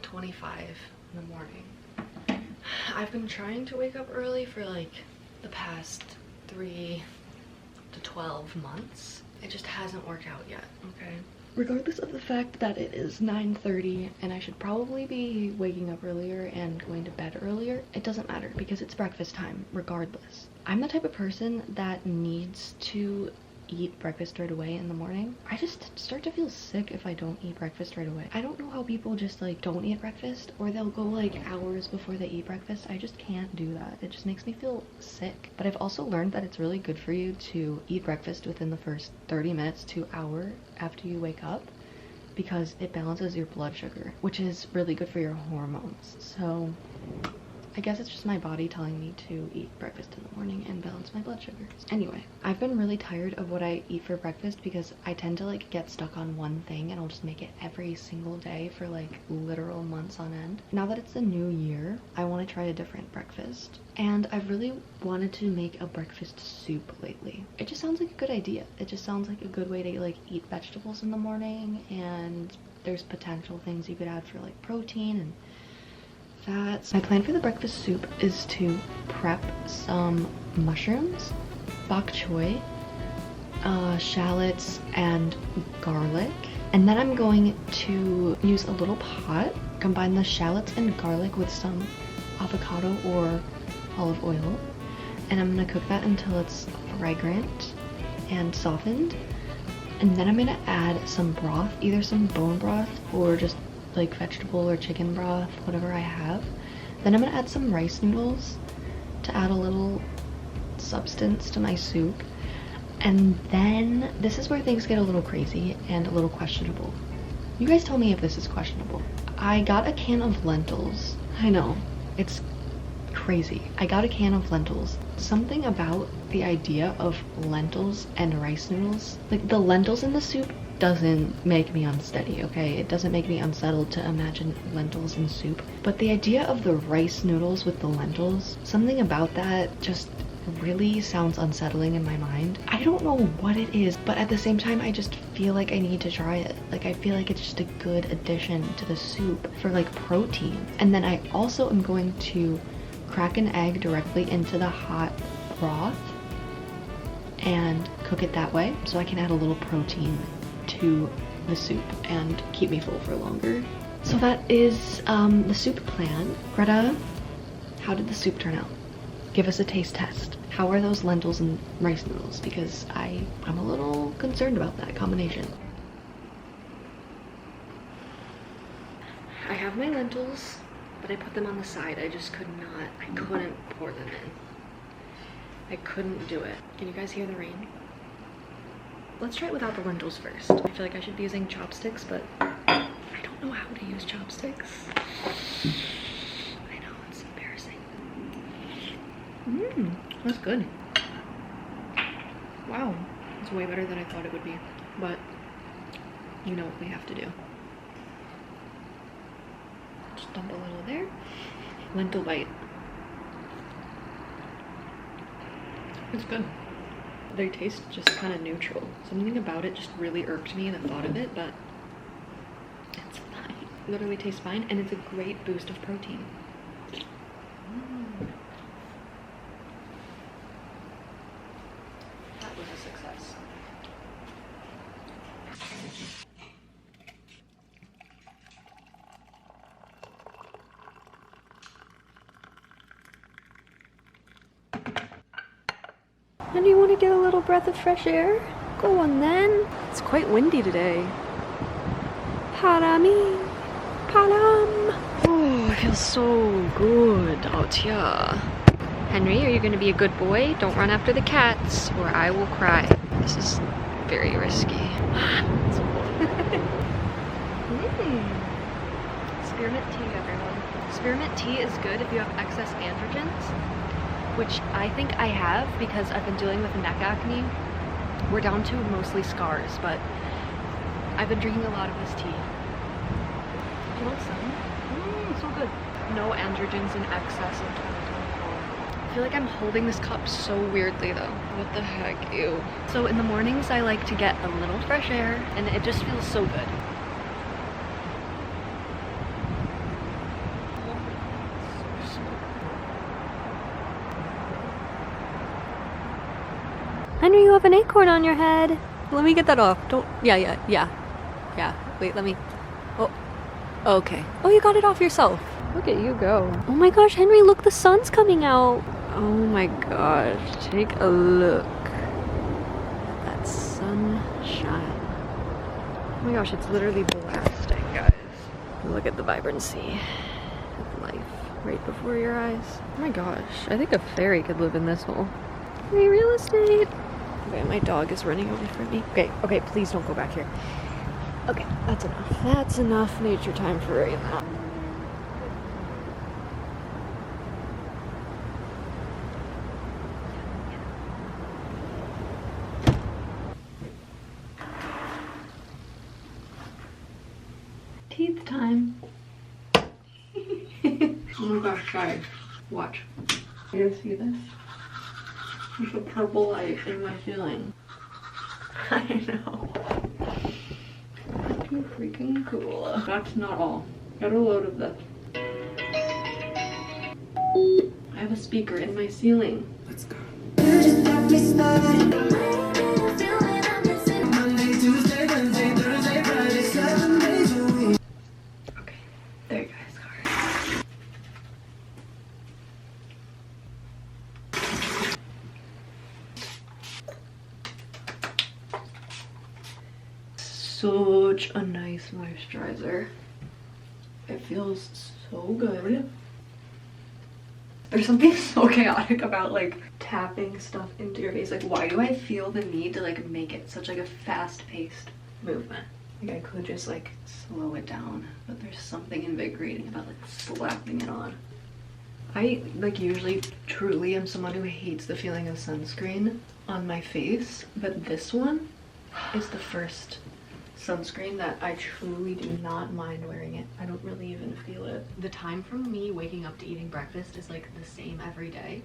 9:25 in the morning. I've been trying to wake up early for like the past 3 to 12 months. It just hasn't worked out yet, okay? Regardless of the fact that it is 9:30 and I should probably be waking up earlier and going to bed earlier, it doesn't matter because it's breakfast time regardless. I'm the type of person that needs to eat breakfast right away in the morning. I just start to feel sick if I don't eat breakfast right away. I don't know how people just like don't eat breakfast, or they'll go like hours before they eat breakfast. I just can't do that. It just makes me feel sick. But I've also learned that it's really good for you to eat breakfast within the first 30 minutes to hour after you wake up, because it balances your blood sugar, which is really good for your hormones. So I guess it's just my body telling me to eat breakfast in the morning and balance my blood sugar. Anyway, I've been really tired of what I eat for breakfast because I tend to like get stuck on one thing and I'll just make it every single day for like literal months on end. Now that it's the new year, I want to try a different breakfast. And I've really wanted to make a breakfast soup lately. It just sounds like a good idea. It just sounds like a good way to like eat vegetables in the morning, and there's potential things you could add for like protein and fats. My plan for the breakfast soup is to prep some mushrooms, bok choy, shallots, and garlic. And then I'm going to use a little pot, combine the shallots and garlic with some avocado or olive oil, and I'm gonna cook that until it's fragrant and softened. And then I'm gonna add some broth, either some bone broth or just like vegetable or chicken broth, whatever I have. Then I'm gonna add some rice noodles to add a little substance to my soup. And then this is where things get a little crazy and a little questionable. You guys tell me if this is questionable. I got a can of lentils. I know, it's crazy. I got a can of lentils. Something about the idea of lentils and rice noodles, like the lentils in the soup, doesn't make me unsteady, okay? It doesn't make me unsettled to imagine lentils in soup. But the idea of the rice noodles with the lentils, something about that just really sounds unsettling in my mind. I don't know what it is, but at the same time, I just feel like I need to try it. Like, I feel like it's just a good addition to the soup for like protein. And then I also am going to crack an egg directly into the hot broth and cook it that way so I can add a little protein to the soup and keep me full for longer. So that is the soup plan. Greta, how did the soup turn out? Give us a taste test. How are those lentils and rice noodles? Because I'm a little concerned about that combination. I have my lentils, but I put them on the side. I couldn't pour them in. I couldn't do it. Can you guys hear the rain? Let's try it without the lentils first. I feel like I should be using chopsticks, but I don't know how to use chopsticks. I know, it's embarrassing. That's good. Wow, it's way better than I thought it would be. But you know what we have to do. Just dump a little there. Lentil bite. It's good. They taste just kind of neutral. Something about it just really irked me, the thought of it, but it's fine. It literally tastes fine, and it's a great boost of protein. That was a success. And do you want to get a little breath of fresh air? Go on then. It's quite windy today. Parami, param. Oh, it feels so good out here. Henry, are you going to be a good boy? Don't run after the cats or I will cry. This is very risky. Spearmint tea, everyone. Spearmint tea is good if you have excess androgens, which I think I have because I've been dealing with neck acne. We're down to mostly scars, but I've been drinking a lot of this tea. Do you want some? So good. No androgens in excess in 2024. I feel like I'm holding this cup so weirdly though. What the heck, ew. So in the mornings I like to get a little fresh air and it just feels so good. Henry, you have an acorn on your head. Let me get that off. Don't. Yeah. Wait, let me. Oh. Okay. Oh, you got it off yourself. Look at you go. Oh my gosh, Henry, look, the sun's coming out. Oh my gosh, take a look at that sunshine. Oh my gosh, it's literally blasting, guys. Look at the vibrancy of life right before your eyes. Oh my gosh, I think a fairy could live in this hole. Free real estate. Okay, my dog is running away from me. Okay, please don't go back here. Okay, that's enough. That's enough nature time for right now. Teeth time. Oh my gosh, guys. Watch. You guys see this? There's a purple light in my ceiling. I know. Too freaking cool. That's not all. Get a load of this. I have a speaker in my ceiling. Let's go. Okay, there you guys are. Such a nice moisturizer. It feels so good. There's something so chaotic about like tapping stuff into your face. Like, why do I feel the need to like make it such like a fast-paced movement? Like, I could just like slow it down, but there's something invigorating about like slapping it on. I like usually truly am someone who hates the feeling of sunscreen on my face, but this one is the first sunscreen that I truly do not mind wearing it. I don't really even feel it. The time from me waking up to eating breakfast is like the same every day,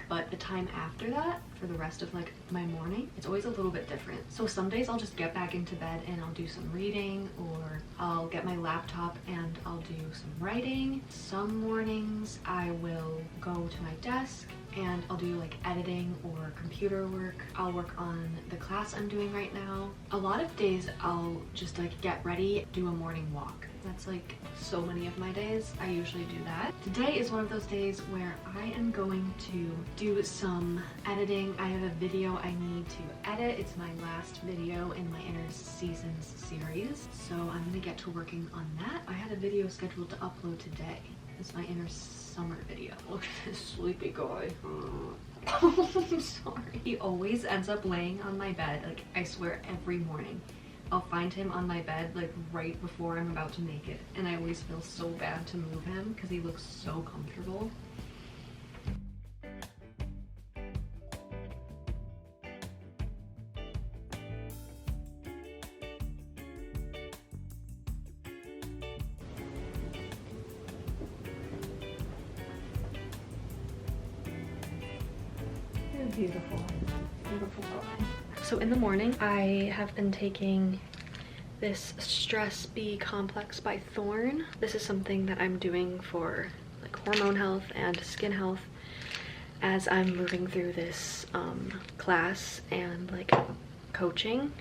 but the time after that, for the rest of like my morning, it's always a little bit different. So some days I'll just get back into bed and I'll do some reading, or I'll get my laptop and I'll do some writing. Some mornings I will go to my desk and I'll do like editing or computer work. I'll work on the class I'm doing right now. A lot of days I'll just like get ready, do a morning walk. That's like so many of my days. I usually do that. Today is one of those days where I am going to do some editing. I have a video I need to edit. It's my last video in my Inner Seasons series, so I'm gonna get to working on that. I had a video scheduled to upload today. It's my Inner Summer video. Look at this sleepy guy. I'm sorry. He always ends up laying on my bed, like I swear every morning. I'll find him on my bed like right before I'm about to make it, and I always feel so bad to move him because he looks so comfortable. Beautiful, beautiful guy. So in the morning, I have been taking this Stress B Complex by Thorne. This is something that I'm doing for like hormone health and skin health as I'm moving through this class and like coaching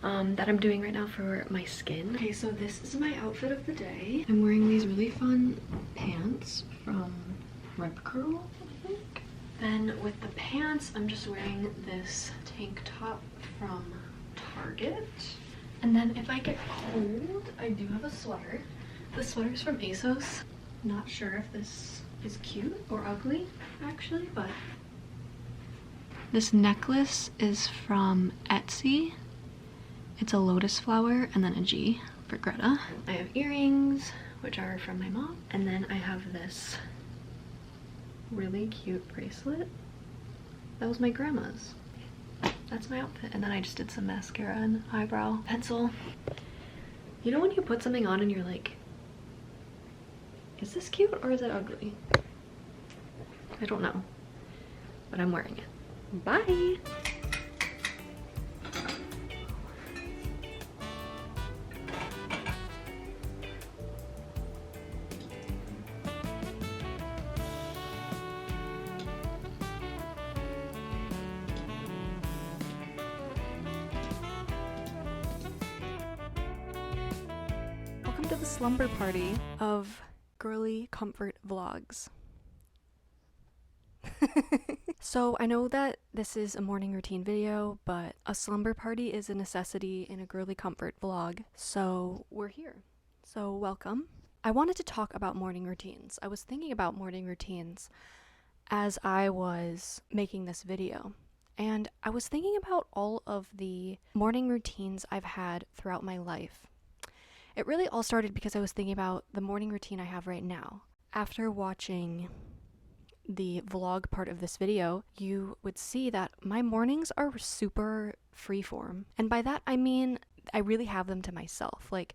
that I'm doing right now for my skin. Okay, so this is my outfit of the day. I'm wearing these really fun pants from Rip Curl, I think. Then with the pants, I'm just wearing this tank top from Target. And then if I get cold, I do have a sweater. The sweater's from ASOS. Not sure if this is cute or ugly, actually, but this necklace is from Etsy. It's a lotus flower and then a G for Greta. I have earrings, which are from my mom. And then I have this really cute bracelet. That was my grandma's. That's my outfit. And then I just did some mascara and eyebrow pencil. You know when you put something on and you're like, is this cute or is it ugly? I don't know, but I'm wearing it. Bye. to the slumber party of Girly Comfort Vlogs. So I know that this is a morning routine video, but a slumber party is a necessity in a girly comfort vlog, so we're here. So welcome. I wanted to talk about morning routines. I was thinking about morning routines as I was making this video, and I was thinking about all of the morning routines I've had throughout my life. It really all started because I was thinking about the morning routine I have right now. After watching the vlog part of this video, you would see that my mornings are super freeform. And by that, I mean, I really have them to myself. Like,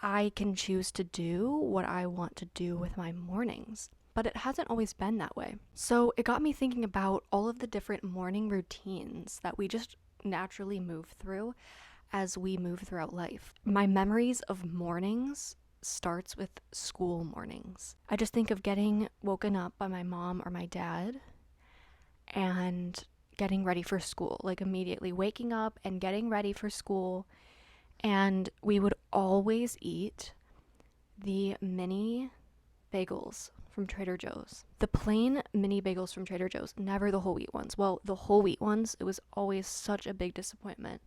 I can choose to do what I want to do with my mornings. But it hasn't always been that way. So it got me thinking about all of the different morning routines that we just naturally move through as we move throughout life. My memories of mornings starts with school mornings. I just think of getting woken up by my mom or my dad and getting ready for school, like immediately waking up and getting ready for school. And we would always eat the mini bagels from Trader Joe's. The plain mini bagels from Trader Joe's, never the whole wheat ones. Well, the whole wheat ones, it was always such a big disappointment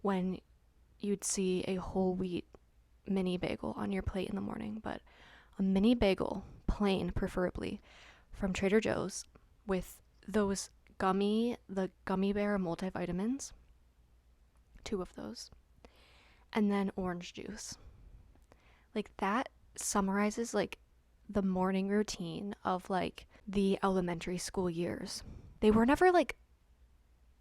when you'd see a whole wheat mini bagel on your plate in the morning. But a mini bagel, plain preferably, from Trader Joe's with those the gummy bear multivitamins, 2 of those, and then orange juice. Like, that summarizes like the morning routine of like the elementary school years. They were never like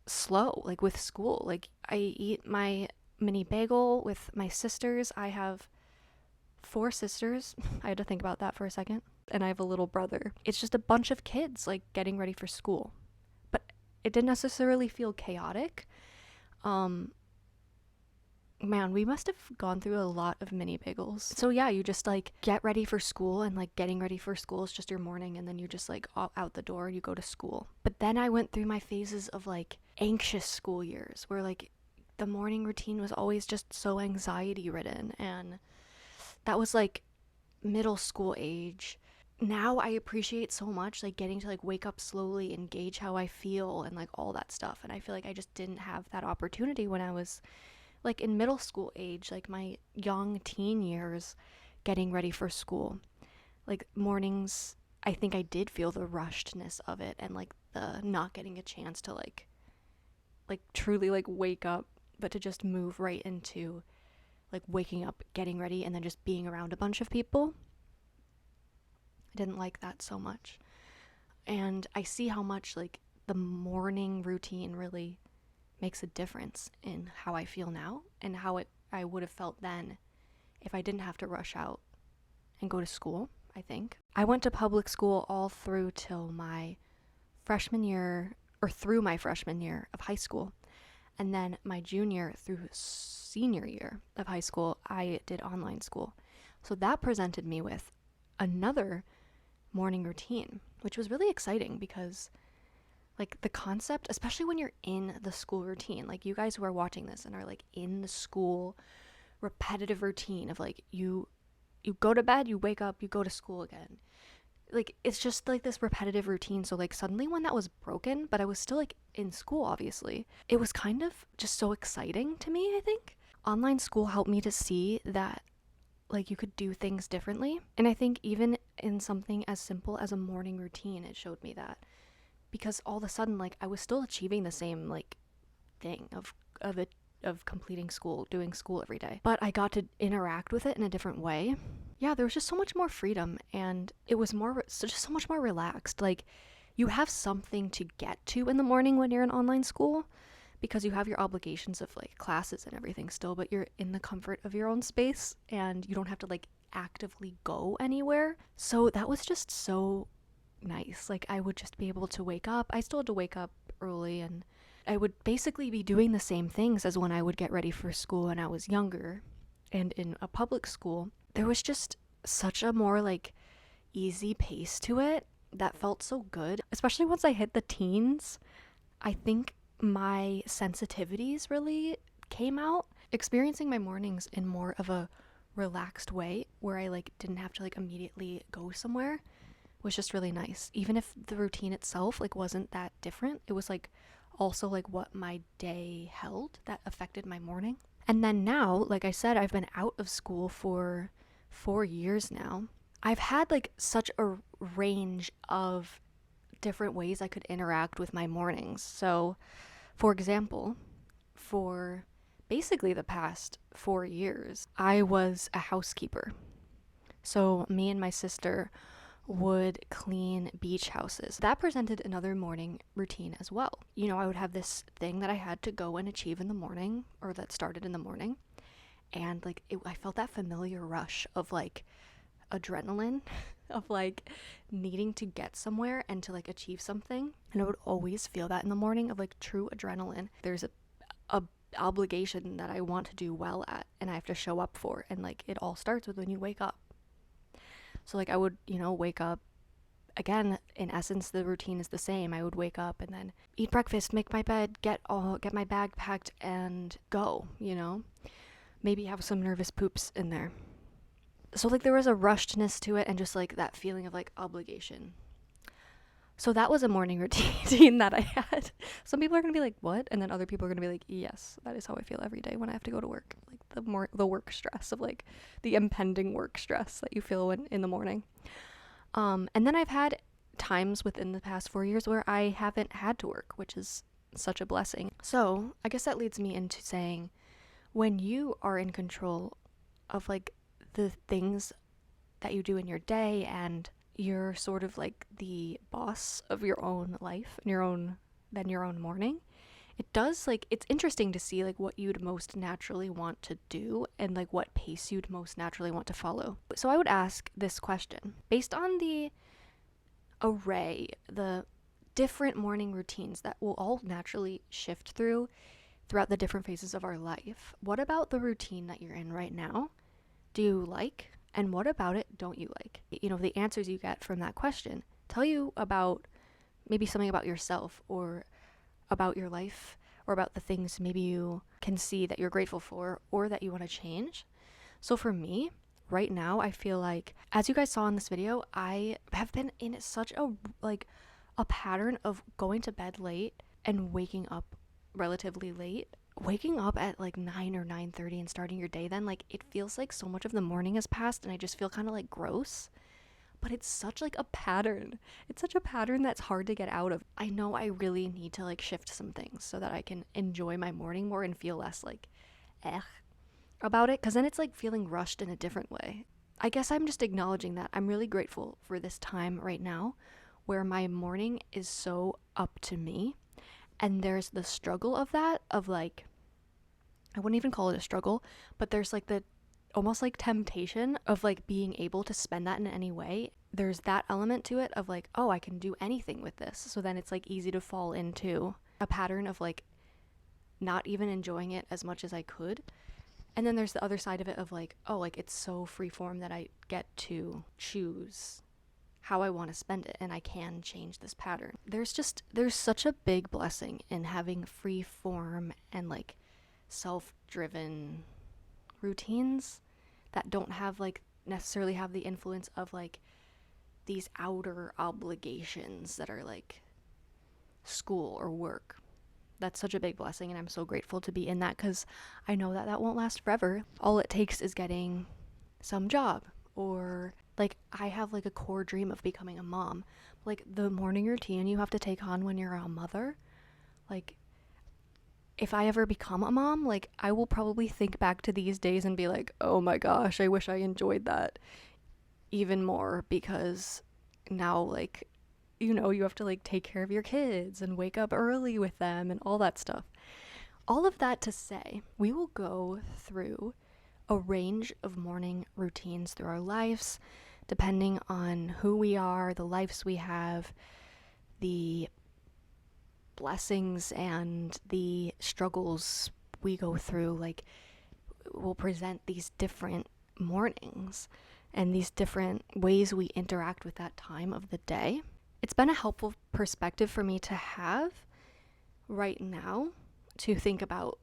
slow, like with school. Like, I eat my mini bagel with my sisters. I have 4 sisters. I had to think about that for a second. And I have a little brother. It's just a bunch of kids like getting ready for school. But it didn't necessarily feel chaotic. Man, we must have gone through a lot of mini bagels. So yeah, you just like get ready for school, and like getting ready for school is just your morning, and then you just like out the door, you go to school. But then I went through my phases of like anxious school years where like the morning routine was always just so anxiety ridden, and that was like middle school age. Now I appreciate so much like getting to like wake up slowly and gauge how I feel and like all that stuff, and I feel like I just didn't have that opportunity when I was like in middle school age, like my young teen years, getting ready for school. Like mornings, I think I did feel the rushedness of it, and like the not getting a chance to like truly like wake up, but to just move right into like waking up, getting ready, and then just being around a bunch of people. I didn't like that so much. And I see how much like the morning routine really makes a difference in how I feel now and how I would have felt then if I didn't have to rush out and go to school, I think. I went to public school all through till my freshman year, or through my freshman year of high school. And then my junior through senior year of high school, I did online school. So that presented me with another morning routine, which was really exciting because like the concept, especially when you're in the school routine, like you guys who are watching this and are like in the school repetitive routine of like you go to bed, you wake up, you go to school again. Like it's just like this repetitive routine. So like suddenly when that was broken, but I was still like in school, obviously, it was kind of just so exciting to me. I think online school helped me to see that like you could do things differently. And I think even in something as simple as a morning routine, it showed me that. Because all of a sudden, like, I was still achieving the same, like, thing of completing school, doing school every day. But I got to interact with it in a different way. Yeah, there was just so much more freedom, and it was just so much more relaxed. Like, you have something to get to in the morning when you're in online school, because you have your obligations of, like, classes and everything still, but you're in the comfort of your own space, and you don't have to, like, actively go anywhere. So that was just so nice. Like I would just be able to wake up. I still had to wake up early, and I would basically be doing the same things as when I would get ready for school when I was younger. And in a public school, there was just such a more like easy pace to it that felt so good. Especially once I hit the teens, I think my sensitivities really came out. Experiencing my mornings in more of a relaxed way where I like didn't have to like immediately go somewhere was just really nice. Even if the routine itself like wasn't that different, it was like also like what my day held that affected my morning. And then now, like I said, I've been out of school for 4 years now. I've had like such a range of different ways I could interact with my mornings. So, for example, for basically the past 4 years, I was a housekeeper. So, me and my sister would clean beach houses. That presented another morning routine as well. You know, I would have this thing that I had to go and achieve in the morning, or that started in the morning. And like, I felt that familiar rush of like adrenaline, of like needing to get somewhere and to like achieve something. And I would always feel that in the morning of like true adrenaline. There's a obligation that I want to do well at and I have to show up for. And like, it all starts with when you wake up. So like I would, you know, wake up again. In essence, the routine is the same. I would wake up and then eat breakfast, make my bed, get my bag packed and go, you know, maybe have some nervous poops in there. So like there was a rushedness to it and just like that feeling of like obligation. So that was a morning routine that I had. Some people are going to be like, what? And then other people are going to be like, yes, that is how I feel every day when I have to go to work. Like the work stress of like the impending work stress that you feel in the morning. And then I've had times within the past 4 years where I haven't had to work, which is such a blessing. So I guess that leads me into saying, when you are in control of like the things that you do in your day and you're sort of like the boss of your own life and your own morning, it does like, it's interesting to see like what you'd most naturally want to do and like what pace you'd most naturally want to follow. So I would ask this question: based on the array, the different morning routines that will all naturally shift throughout the different phases of our life, what about the routine that you're in right now do you like? And what about it don't you like? You know, the answers you get from that question tell you about maybe something about yourself or about your life or about the things maybe you can see that you're grateful for or that you want to change. So for me, right now, I feel like, as you guys saw in this video, I have been in such a pattern of going to bed late and waking up relatively late. Waking up at like 9 or 9:30 and starting your day then, like, it feels like so much of the morning has passed and I just feel kind of like gross. But it's such like a pattern. It's such a pattern that's hard to get out of. I know I really need to like shift some things so that I can enjoy my morning more and feel less like about it, because then it's like feeling rushed in a different way. I guess I'm just acknowledging that I'm really grateful for this time right now where my morning is so up to me. And there's the struggle of that, of like, I wouldn't even call it a struggle, but there's like the almost like temptation of like being able to spend that in any way. There's that element to it of like, oh, I can do anything with this. So then it's like easy to fall into a pattern of like not even enjoying it as much as I could. And then there's the other side of it of like, oh, like it's so freeform that I get to choose how I want to spend it and I can change this pattern. There's such a big blessing in having free form and like self-driven routines that don't have like necessarily have the influence of like these outer obligations that are like school or work. That's such a big blessing and I'm so grateful to be in that, because I know that that won't last forever. All it takes is getting some job, or like I have like a core dream of becoming a mom. Like the morning routine you have to take on when you're a mother, like if I ever become a mom, like I will probably think back to these days and be like, oh my gosh, I wish I enjoyed that even more, because now like, you know, you have to like take care of your kids and wake up early with them and all that stuff. All of that to say, we will go through a range of morning routines through our lives, depending on who we are, the lives we have, the blessings and the struggles we go through. Like, we'll present these different mornings and these different ways we interact with that time of the day. It's been a helpful perspective for me to have right now, to think about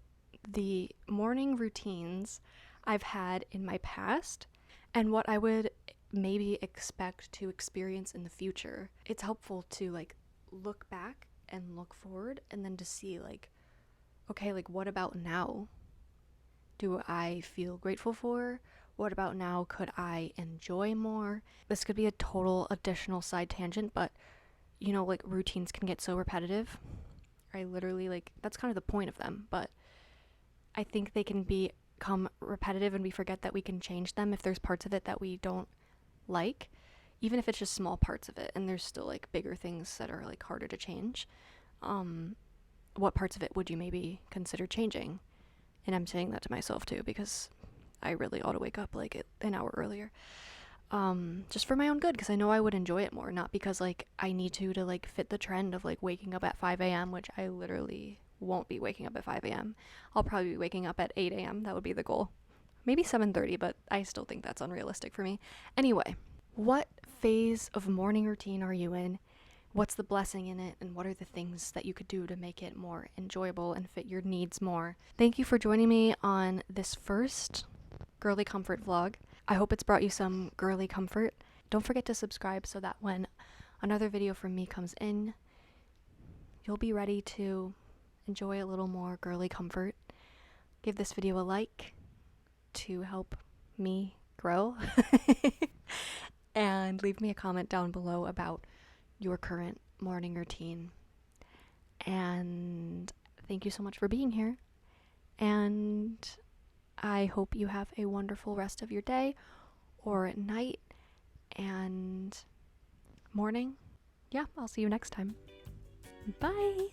the morning routines I've had in my past and what I would maybe expect to experience in the future. It's helpful to like look back and look forward and then to see like, okay, like what about now? Do I feel grateful for? What about now could I enjoy more? This could be a total additional side tangent, but you know, like routines can get so repetitive. I literally like that's kind of the point of them, but I think they can become repetitive and we forget that we can change them if there's parts of it that we don't like, even if it's just small parts of it and there's still like bigger things that are like harder to change. What parts of it would you maybe consider changing? And I'm saying that to myself too because I really ought to wake up like an hour earlier. Just for my own good, because I know I would enjoy it more, not because like I need to like fit the trend of like waking up at 5 a.m., which I literally won't be waking up at 5 a.m. I'll probably be waking up at 8 a.m. That would be the goal. Maybe 7:30, but I still think that's unrealistic for me. Anyway, what phase of morning routine are you in? What's the blessing in it, and what are the things that you could do to make it more enjoyable and fit your needs more? Thank you for joining me on this first girly comfort vlog. I hope it's brought you some girly comfort. Don't forget to subscribe so that when another video from me comes in, you'll be ready to enjoy a little more girly comfort. Give this video a like to help me grow and leave me a comment down below about your current morning routine. And thank you so much for being here. And I hope you have a wonderful rest of your day or night and morning. Yeah, I'll see you next time. Bye.